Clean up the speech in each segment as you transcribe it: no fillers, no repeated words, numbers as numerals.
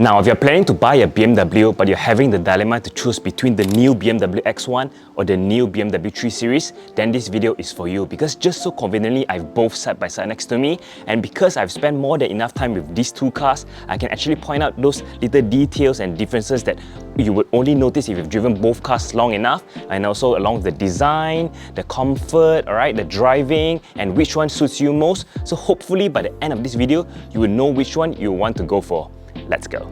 Now, if you're planning to buy a BMW but you're having the dilemma to choose between the new BMW X1 or the new BMW 3 Series, then this video is for you because just so conveniently, I have both side by side next to me, and because I've spent more than enough time with these two cars, I can actually point out those little details and differences that you would only notice if you've driven both cars long enough, and also along the design, the comfort, alright, the driving, and which one suits you most. So hopefully by the end of this video, you will know which one you want to go for. Let's go.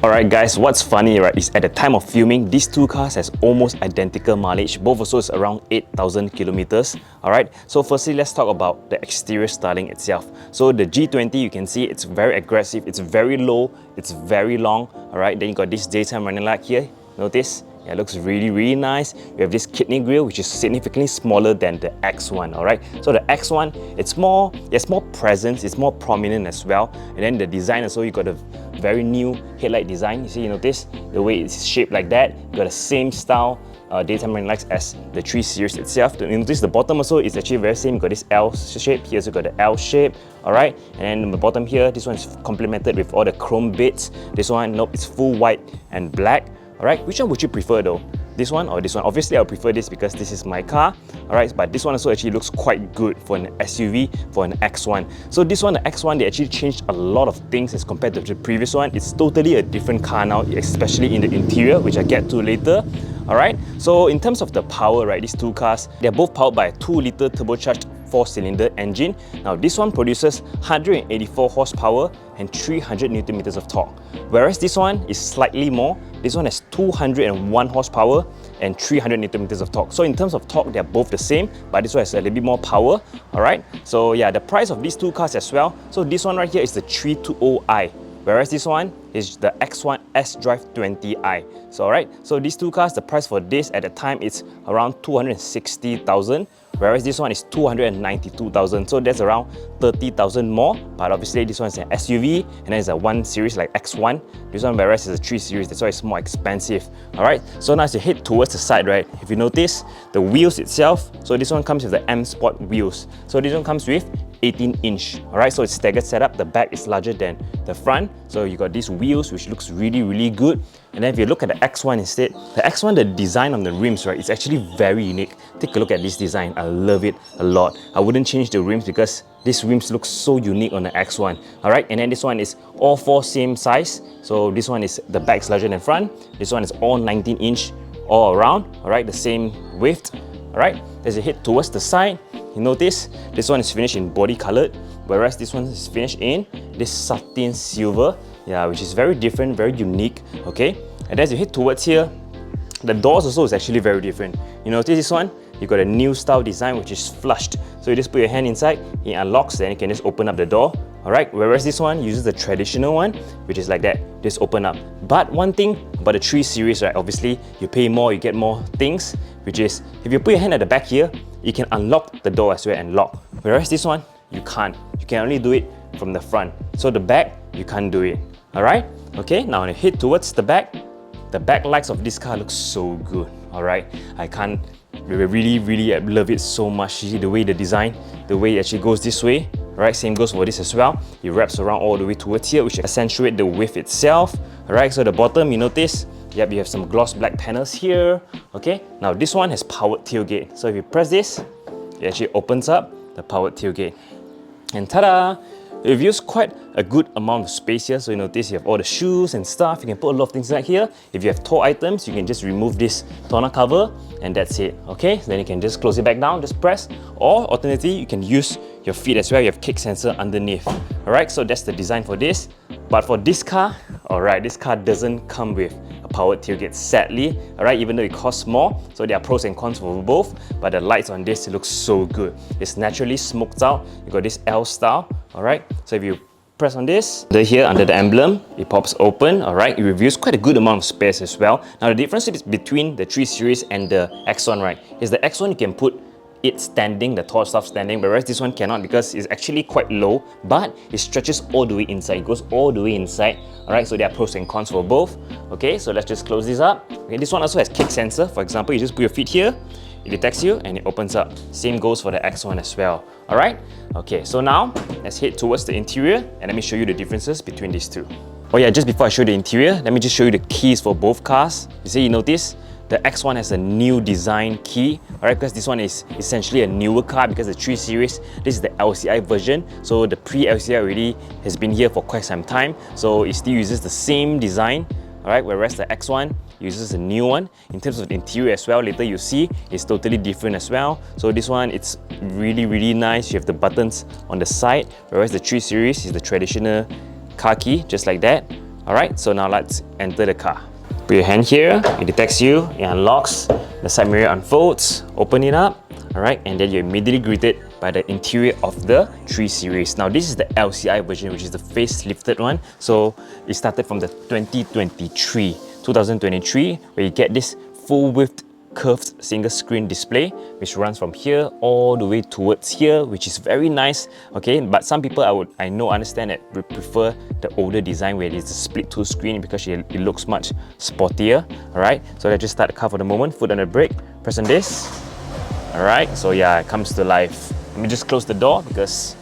Alright guys, what's funny, right, is at the time of filming, these two cars has almost identical mileage. Both also is around 8,000 kilometers. Alright, so firstly, let's talk about the exterior styling itself. So the G20, you can see it's very aggressive, it's very low, it's very long. Alright, then you got this daytime running light here. Notice? Yeah, it looks really nice. You have this kidney grille, which is significantly smaller than the X1, alright? So the X1, it's more presence, it's more prominent as well. And then the design also, you got a very new headlight design. You see, you notice the way it's shaped like that. You got the same style daytime running lights as the 3 Series itself. You notice the bottom also is actually very same. You got this L shape, here's you got the L shape, alright? And then the bottom here, this one is complemented with all the chrome bits. This one, nope, it's full white and black. Alright, which one would you prefer though? This one or this one? Obviously, I'll prefer this because this is my car. Alright, but this one also actually looks quite good for an SUV, for an X1. So this one, the X1, they actually changed a lot of things as compared to the previous one. It's totally a different car now, especially in the interior, which I'll get to later. Alright, so in terms of the power, right, these two cars, they're both powered by a 2-litre turbocharged 4-cylinder engine. Now this one produces 184 horsepower and 300 Newton meters of torque, whereas this one is slightly more. This one has 201 horsepower and 300 Newton meters of torque. So in terms of torque, they're both the same, but this one has a little bit more power. Alright, so yeah, the price of these two cars as well. So this one right here is the 320i, whereas this one is the X1 S-Drive 20i. So alright, so these two cars, the price for this at the time is around 260,000, whereas this one is 292,000. So that's around 30,000 more. But obviously this one is an SUV, and then it's a 1 Series like X1. This one, whereas it's a 3 Series, that's why it's more expensive. Alright, so now as you head towards the side, right, if you notice the wheels itself, so this one comes with the M Sport wheels. So this one comes with 18-inch. Alright, so it's staggered setup. The back is larger than the front, so you got these wheels which looks really good. And then if you look at the X1 instead, the X1, the design on the rims, right, it's actually very unique. Take a look at this design. I love it a lot. I wouldn't change the rims because these rims look so unique on the X1. Alright, and then this one is all four same size. So this one is, the back's larger than front. This one is all 19-inch all around. Alright, the same width. Alright, as you head towards the side, you notice this one is finished in body colored, whereas this one is finished in this satin silver, yeah, which is very different, very unique. Okay, and as you head towards here, the doors also is actually very different. You notice this one, you got a new style design which is flushed. So you just put your hand inside, it unlocks, then you can just open up the door. Alright, whereas this one uses the traditional one, which is like that, just open up. But one thing about the 3 Series, right, obviously you pay more, you get more things, which is if you put your hand at the back here, you can unlock the door as well and lock. Whereas this one, you can't. You can only do it from the front. So the back, you can't do it. Alright? Okay, now when you head towards the back lights of this car looks so good. Alright? I really love it so much. You see the way the design, the way it actually goes this way. Alright, same goes for this as well. It wraps around all the way towards here, which accentuate the width itself. Alright, so the bottom, you notice, yep, you have some gloss black panels here. Okay, now this one has powered tailgate. So if you press this, it actually opens up the powered tailgate. And ta-da! We've used quite a good amount of space here. So you notice you have all the shoes and stuff. You can put a lot of things like here. If you have toy items, you can just remove this tonneau cover and that's it. Okay, then you can just close it back down, just press. Or alternatively, you can use your feet as well. You have kick sensor underneath. Alright, so that's the design for this. But for this car, alright, this car doesn't come with a powered tailgate, sadly. Alright, even though it costs more. So there are pros and cons for both. But the lights on this look so good. It's naturally smoked out. You got this L style. Alright, so if you press on this, here under the emblem, it pops open. Alright, it reveals quite a good amount of space as well. Now the difference between the 3 Series and the X1, right, is the X1 you can put it standing, the tall stuff standing, whereas this one cannot because it's actually quite low, but it stretches all the way inside. It goes all the way inside. Alright, so there are pros and cons for both. Okay, so let's just close this up. Okay, this one also has kick sensor. For example, you just put your feet here, it detects you and it opens up. Same goes for the X1 as well. Alright? Okay, so now let's head towards the interior and let me show you the differences between these two. Oh yeah, just before I show you the interior, let me just show you the keys for both cars. You notice the X1 has a new design key, alright, because this one is essentially a newer car because the 3 Series, this is the LCI version. So the pre-LCI already has been here for quite some time. So it still uses the same design, alright, whereas the X1 uses a new one. In terms of the interior as well, later you see, it's totally different as well. So this one, it's really nice. You have the buttons on the side, whereas the 3 Series is the traditional car key, just like that. Alright, so now let's enter the car. Put your hand here, it detects you, it unlocks, the side mirror unfolds, open it up, alright, and then you're immediately greeted by the interior of the 3 Series. Now this is the LCI version, which is the facelifted one. So it started from the 2023, where you get this full width curved single screen display which runs from here all the way towards here, which is very nice. Okay, but some people I know understand that would prefer the older design where it's a split 2 screen because it looks much sportier. Alright, so let's just start the car for the moment. Foot on the brake, press on this. Alright, so yeah, it comes to life. Let me just close the door because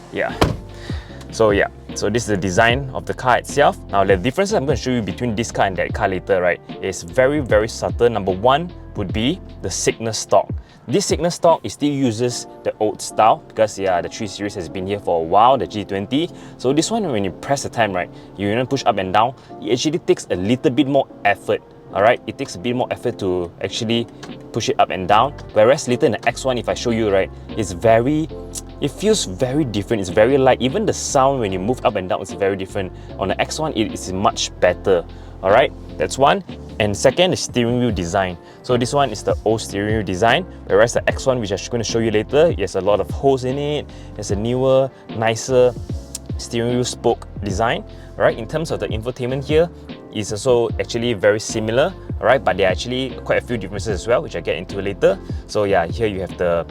so this is the design of the car itself. Now the differences I'm going to show you between this car and that car later, right, is very subtle. Number one would be the signal stock. This signal stock, it still uses the old style because the 3 Series has been here for a while, the G20. So this one, when you press the time, right, you push up and down, it actually takes a little bit more effort. Alright, it takes a bit more effort to actually push it up and down. Whereas later in the X1, if I show you, right, it feels very different. It's very light. Even the sound when you move up and down is very different. On the X1, it is much better. Alright, that's one. And second, the steering wheel design. So this one is the old steering wheel design, whereas the X1, which I'm going to show you later, it has a lot of holes in it. There's a newer, nicer steering wheel spoke design. Alright, in terms of the infotainment here, is also actually very similar, alright, but there are actually quite a few differences as well, which I get into later. So yeah, here you have the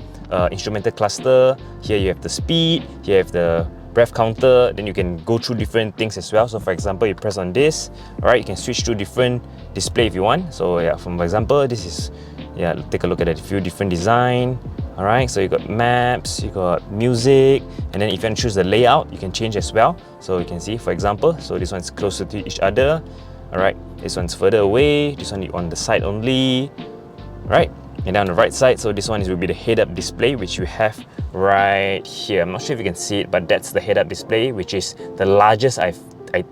instrumental cluster, here you have the speed, here you have the breath counter, then you can go through different things as well. So for example, you press on this, alright, you can switch to different display if you want. So yeah, for example, this is, take a look at a few different design. Alright, so you got maps, you got music, and then if you want to choose the layout, you can change as well. So you can see, for example, so this one's closer to each other. Alright, this one's further away, this one on the side only. Right, and then on the right side, so this one will be the head-up display, which you have right here. I'm not sure if you can see it, but that's the head-up display, which is the largest I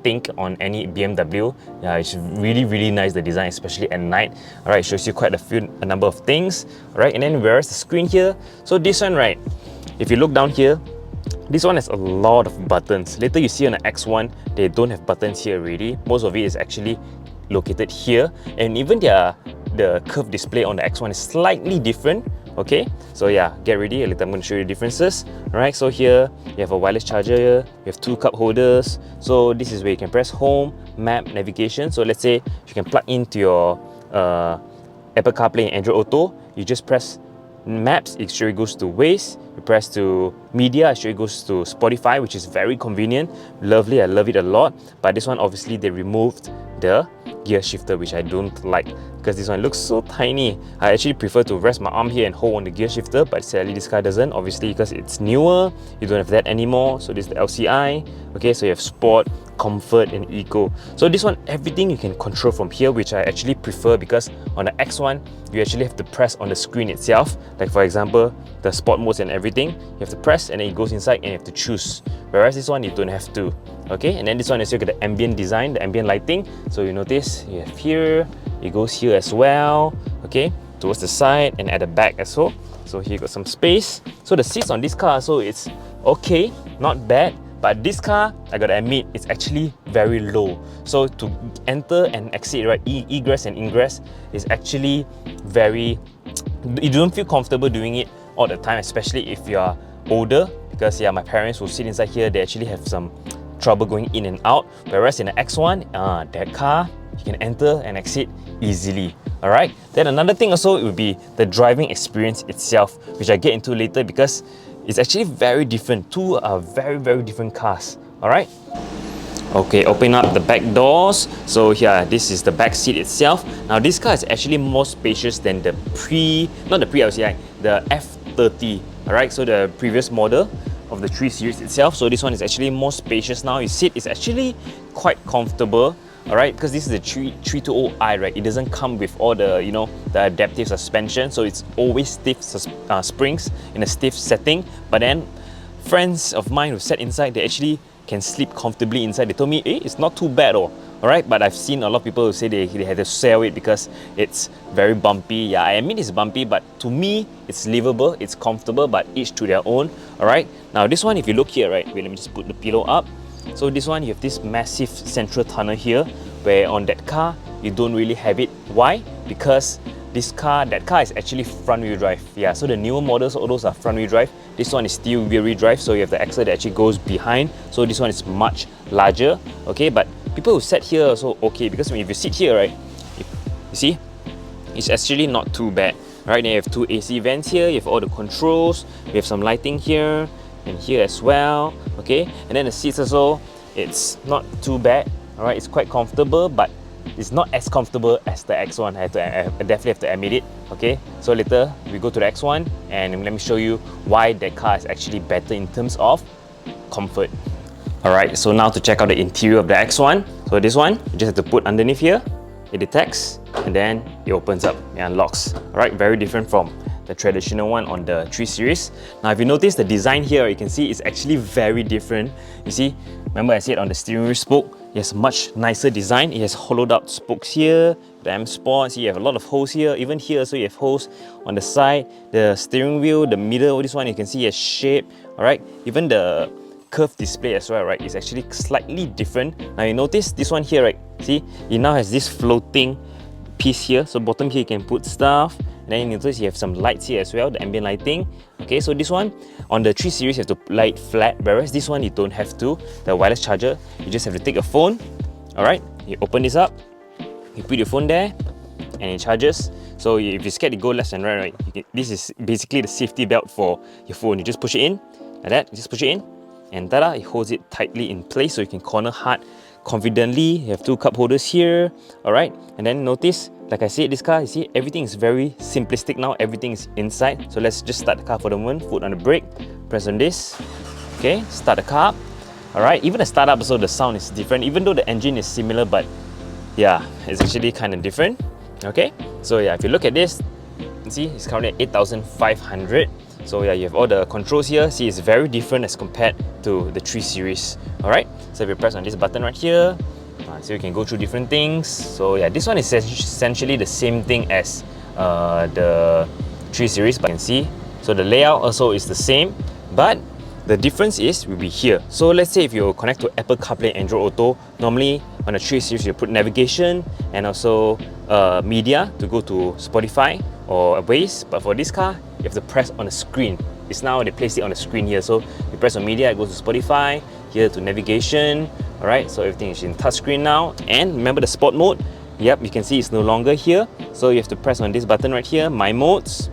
think on any BMW. Yeah, it's really nice, the design, especially at night. Alright, shows you quite a number of things. Alright, and then where's the screen here? So this one, right, if you look down here, this one has a lot of buttons. Later you see on the X1, they don't have buttons here already. Most of it is actually located here, and even the curved display on the X1 is slightly different. Okay, so yeah, get ready. Later I'm going to show you the differences. Alright, so here you have a wireless charger here, you have 2 cup holders. So this is where you can press home, map, navigation. So let's say you can plug into your Apple CarPlay and Android Auto. You just press maps, it straight goes to Waze. You press to media, it straight goes to Spotify, which is very convenient. Lovely, I love it a lot. But this one, obviously they removed the gear shifter, which I don't like because this one looks so tiny. I actually prefer to rest my arm here and hold on the gear shifter, but sadly this car doesn't, obviously because it's newer. You don't have that anymore. So this is the LCI. Okay, so you have sport, comfort and eco. So this one, everything you can control from here, which I actually prefer because on the X1 you actually have to press on the screen itself. Like for example, the sport modes and everything, you have to press and then it goes inside and you have to choose. Whereas this one, you don't have to. Okay, and then this one is you get the ambient design, the ambient lighting. So you notice you have here, it goes here as well. Okay, towards the side and at the back as well. So here you got some space. So the seats on this car, so it's okay, not bad. But this car, I gotta admit, it's actually very low. So to enter and exit, right, egress and ingress is actually very, you don't feel comfortable doing it all the time, especially if you are older, because yeah, my parents will sit inside here, they actually have some trouble going in and out. Whereas in the X1, that car, you can enter and exit easily. Alright, then another thing also, it would be the driving experience itself, which I get into later because it's actually very different. Two are very different cars. Alright. Okay, open up the back doors. So here, this is the back seat itself. Now this car is actually more spacious than not the pre-LCI, the F30. Alright, so the previous model of of the 3 Series itself. So this one is actually more spacious now. You sit, it's actually quite comfortable. Alright, because this is the 320i, right? It doesn't come with all the, you know, the adaptive suspension, so it's always stiff springs in a stiff setting. But then friends of mine who sat inside, they actually can sleep comfortably inside. They told me, hey, it's not too bad, alright. But I've seen a lot of people who say they had to sell it because it's very bumpy. Yeah, I admit it's bumpy, but to me, it's livable, it's comfortable, but each to their own. Alright, now this one, if you look here, right, wait, let me just put the pillow up. So this one, you have this massive central tunnel here, where on that car, you don't really have it. Why? Because that car is actually front wheel drive. Yeah, so the newer models, all those are front wheel drive. This one is still rear wheel drive, so you have the axle that actually goes behind. So this one is much larger, okay? But people who sat here also okay, because if you sit here, right, you see, it's actually not too bad. Right, then you have 2 AC vents here, you have all the controls, you have some lighting here, and here as well, okay? And then the seats also, it's not too bad, alright? It's quite comfortable, but it's not as comfortable as the X1. I definitely have to admit it, okay? So later, we go to the X1, and let me show you why that car is actually better in terms of comfort. Alright, so now to check out the interior of the X1. So this one, you just have to put underneath here, it detects, and then it opens up, it unlocks. Alright, very different from the traditional one on the 3 Series. Now if you notice the design here, you can see it's actually very different. You see, remember I said on the steering wheel spoke, it has much nicer design. It has hollowed out spokes here, the M Sport, see you have a lot of holes here, even here so you have holes on the side. The steering wheel, the middle, this one you can see has shape, alright? Even the curved display as well, right, is actually slightly different. Now you notice this one here, right, see, it now has this floating piece here, so bottom here you can put stuff. And then you notice you have some lights here as well, the ambient lighting. Okay, so this one, on the 3 Series you have to light flat, whereas this one you don't have to. The wireless charger, you just have to take a phone, alright, you open this up, you put your phone there, and it charges. So if you're scared to go left and right, this is basically the safety belt for your phone. You just push it in, like that, you just push it in, and tada, it holds it tightly in place so you can corner hard confidently. You have 2 cup holders here, alright, and then notice, like I said, this car, you see, everything is very simplistic now, everything is inside. So let's just start the car for the moment, foot on the brake, press on this, okay, start the car up. Alright, even the startup also, the sound is different, even though the engine is similar, but yeah, it's actually kind of different, okay? So yeah, if you look at this, you see, it's currently at 8,500. So yeah, you have all the controls here. See, it's very different as compared to the 3 Series, alright? So if you press on this button right here, so you can go through different things. So yeah, this one is essentially the same thing as the 3 Series, but you can see, so the layout also is the same, but the difference is will be here. So let's say if you connect to Apple CarPlay, Android Auto, normally on the 3 Series you put navigation and also media to go to Spotify or Waze, but for this car, you have to press on the screen. It's now they place it on the screen here. So you press on media, it goes to Spotify, here to navigation. Alright, so everything is in touchscreen now. And remember the sport mode? Yep, you can see it's no longer here. So you have to press on this button right here, My Modes.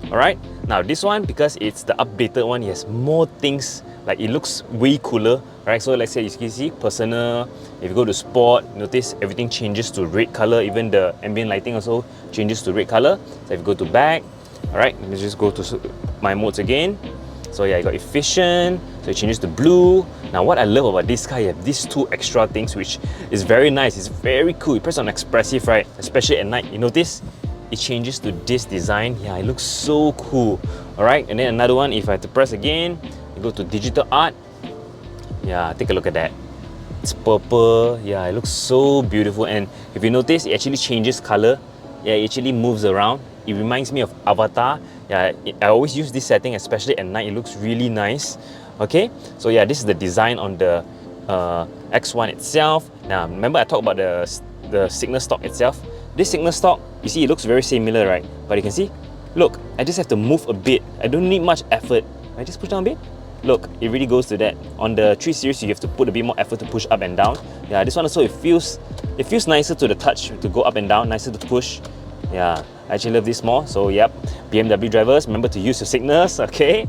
Alright, now this one, because it's the updated one, it has more things, like it looks way cooler. Right, so let's say you can see personal. If you go to sport, notice everything changes to red color. Even the ambient lighting also changes to red color. So if you go to back, alright, let's just go to My Modes again. So yeah, you got efficient, so it changes to blue. Now what I love about this car, you have these 2 extra things which is very nice, it's very cool. You press on expressive, right, especially at night, you notice it changes to this design. Yeah, it looks so cool. Alright, and then another one, if I have to press again, you go to digital art. Yeah, take a look at that. It's purple, yeah, it looks so beautiful. And if you notice, it actually changes color. Yeah, it actually moves around. It reminds me of Avatar. Yeah, I always use this setting, especially at night. It looks really nice. Okay, so yeah, this is the design on the X1 itself. Now, remember I talked about the signal stock itself. This signal stock, you see, it looks very similar, right? But you can see, look, I just have to move a bit. I don't need much effort. I just push down a bit. Look, it really goes to that. On the 3 Series, you have to put a bit more effort to push up and down. Yeah, this one also, it feels nicer to the touch, to go up and down, nicer to push. Yeah, I actually love this more. So yep, BMW drivers, remember to use your signals, okay?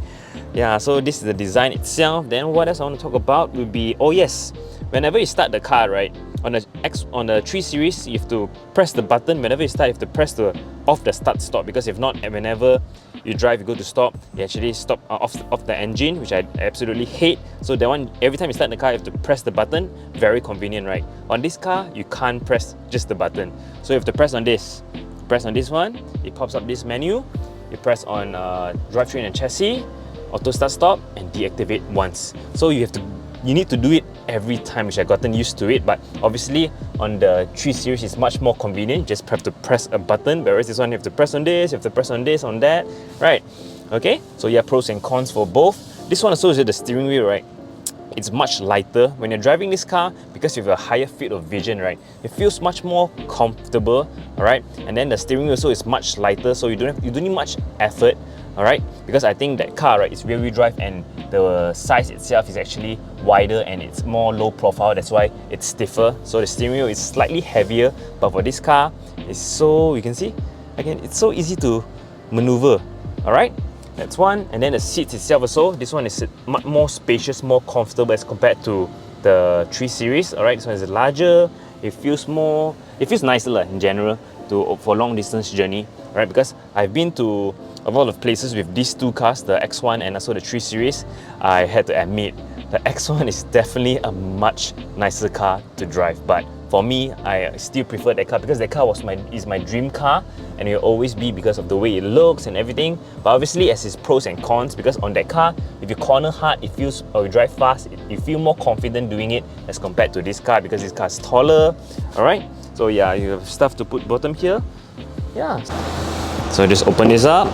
Yeah, so this is the design itself. Then what else I want to talk about would be, oh yes, whenever you start the car, right, on the 3 Series, you have to press the button. Whenever you start, you have to press off the start stop, because if not, whenever you drive, you go to stop, you actually stop off the engine, which I absolutely hate. So that one, every time you start the car, you have to press the button. Very convenient, right? On this car, you can't press just the button. So you have to press on this. Press on this one, it pops up this menu. You press on drivetrain and chassis, auto start stop, and deactivate once. So you need to do it every time, which I've gotten used to it. But obviously on the 3 Series, it's much more convenient. You just have to press a button, whereas this one you have to press on this, you have to press on this, on that, right? Okay, so yeah, pros and cons for both. This one also is the steering wheel, right? It's much lighter. When you're driving this car, because you have a higher field of vision, right, it feels much more comfortable, all right? And then the steering wheel also is much lighter, so you don't need much effort, all right? Because I think that car, right, is rear-wheel drive, and the size itself is actually wider and it's more low profile. That's why it's stiffer. So the steering wheel is slightly heavier, but for this car, it's so, you can see, again, it's so easy to maneuver, all right? That's one. And then the seats itself also, this one is much more spacious, more comfortable as compared to the 3 Series. Alright, this one is larger, it feels nicer in general for long distance journey, right? Because I've been to a lot of places with these two cars, the X1 and also the 3 Series. I had to admit, the X1 is definitely a much nicer car to drive, but for me, I still prefer that car because that car is my dream car, and it will always be because of the way it looks and everything. But obviously, as its pros and cons, because on that car, if you corner hard, or you drive fast, you feel more confident doing it as compared to this car because this car is taller. All right. So yeah, you have stuff to put bottom here. Yeah. So just open this up.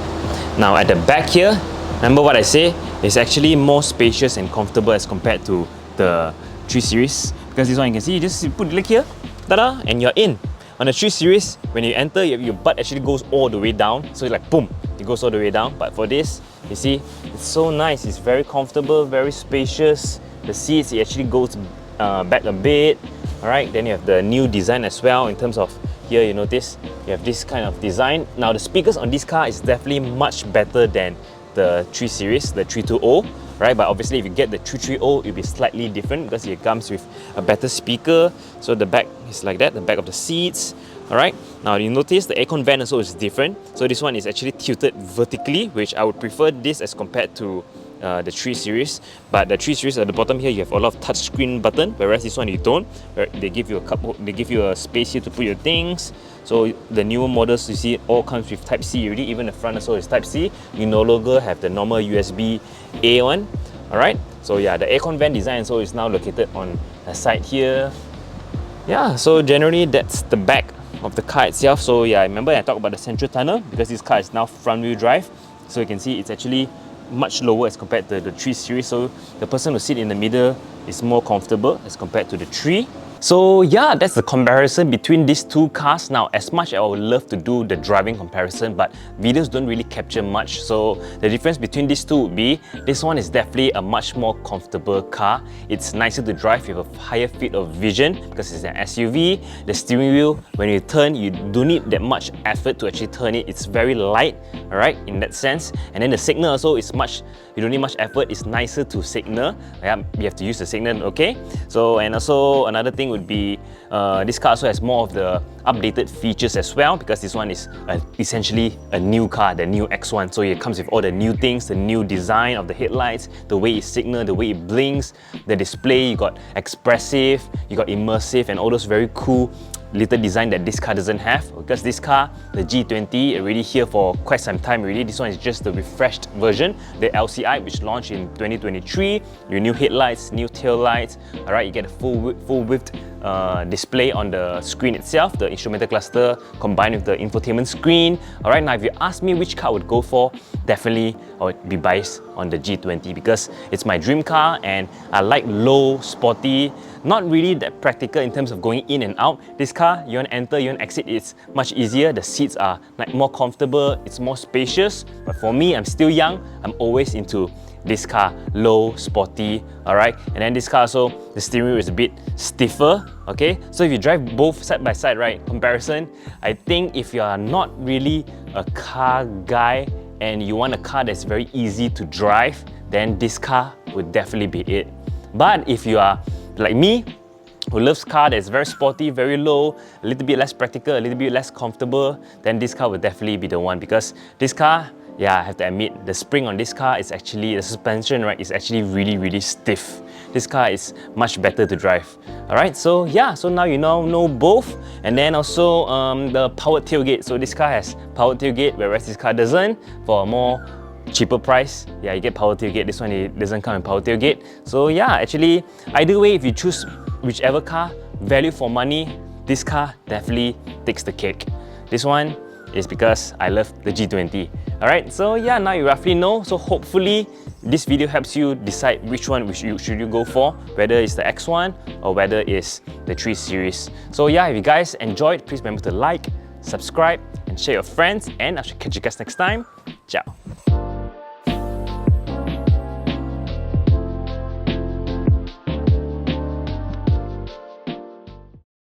Now at the back here, remember what I say? It's actually more spacious and comfortable as compared to the 3 Series. Because this one you can see, you just put the leg here, ta-da, and you're in. On the 3 Series, when you enter, your butt actually goes all the way down. So it's like boom, it goes all the way down. But for this, you see, it's so nice. It's very comfortable, very spacious. The seats, it actually goes back a bit. Alright, then you have the new design as well. In terms of here, you notice you have this kind of design. Now the speakers on this car is definitely much better than the 3 Series, the 320. Right, but obviously if you get the 330, it'll be slightly different because it comes with a better speaker. So the back is like that, the back of the seats. Alright, now you notice the aircon vent also is different. So this one is actually tilted vertically, which I would prefer this as compared to the 3 Series. But the 3 Series at the bottom here, you have a lot of touchscreen button, whereas this one you don't. They give you a space here to put your things. So the newer models, you see, all comes with Type-C already. Even the front also is Type-C. You no longer have the normal USB-A one. Alright, so yeah, the aircon vent design so is now located on the side here. Yeah, so generally that's the back of the car itself. So yeah, remember I talked about the central tunnel because this car is now front-wheel drive. So you can see it's actually much lower as compared to the 3 Series. So the person who sit in the middle is more comfortable as compared to the 3. So yeah, that's the comparison between these two cars. Now, as much as I would love to do the driving comparison, but videos don't really capture much. So the difference between these two would be, this one is definitely a much more comfortable car. It's nicer to drive with a higher field of vision because it's an SUV. The steering wheel, when you turn, you don't need that much effort to actually turn it. It's very light, alright, in that sense. And then the signal also is you don't need much effort. It's nicer to signal. Yeah, you have to use the signal, okay? So, and also another thing would be this car also has more of the updated features as well, because this one is essentially a new car, the new X1. So it comes with all the new things, the new design of the headlights, the way it signals, the way it blinks, the display. You got expressive, you got immersive, and all those very cool little design that this car doesn't have, because this car, the G20, already here for quite some time already. This one is just the refreshed version, the LCI, which launched in 2023. Your new headlights, new tail lights. Alright, you get a full width display on the screen itself, the instrumental cluster combined with the infotainment screen. Alright, now if you ask me which car I would go for, definitely I would be biased on the G20 because it's my dream car and I like low, sporty, not really that practical in terms of going in and out. This car, you want to enter, you want to exit, it's much easier. The seats are like more comfortable, it's more spacious. But for me, I'm still young, I'm always into this car, low, sporty, alright? And then this car also, the steering wheel is a bit stiffer, okay? So if you drive both side by side, right, comparison, I think if you are not really a car guy and you want a car that's very easy to drive, then this car would definitely be it. But if you are like me, who loves car that's very sporty, very low, a little bit less practical, a little bit less comfortable, then this car would definitely be the one, because this car, yeah, I have to admit, the spring on this car is actually, the suspension, right, is actually really stiff. This car is much better to drive. Alright, so yeah, so now you know both. And then also the powered tailgate. So this car has powered tailgate, whereas this car doesn't. For a more cheaper price, yeah, you get power tailgate. This one, it doesn't come in power tailgate. So yeah, actually, either way, if you choose whichever car, value for money, this car definitely takes the cake. This one is because I love the G20. Alright, so yeah, now you roughly know. So hopefully this video helps you decide which one should you go for, whether it's the X1 or whether it's the 3 Series. So yeah, if you guys enjoyed, please remember to like, subscribe, and share your friends, and I shall catch you guys next time. Ciao.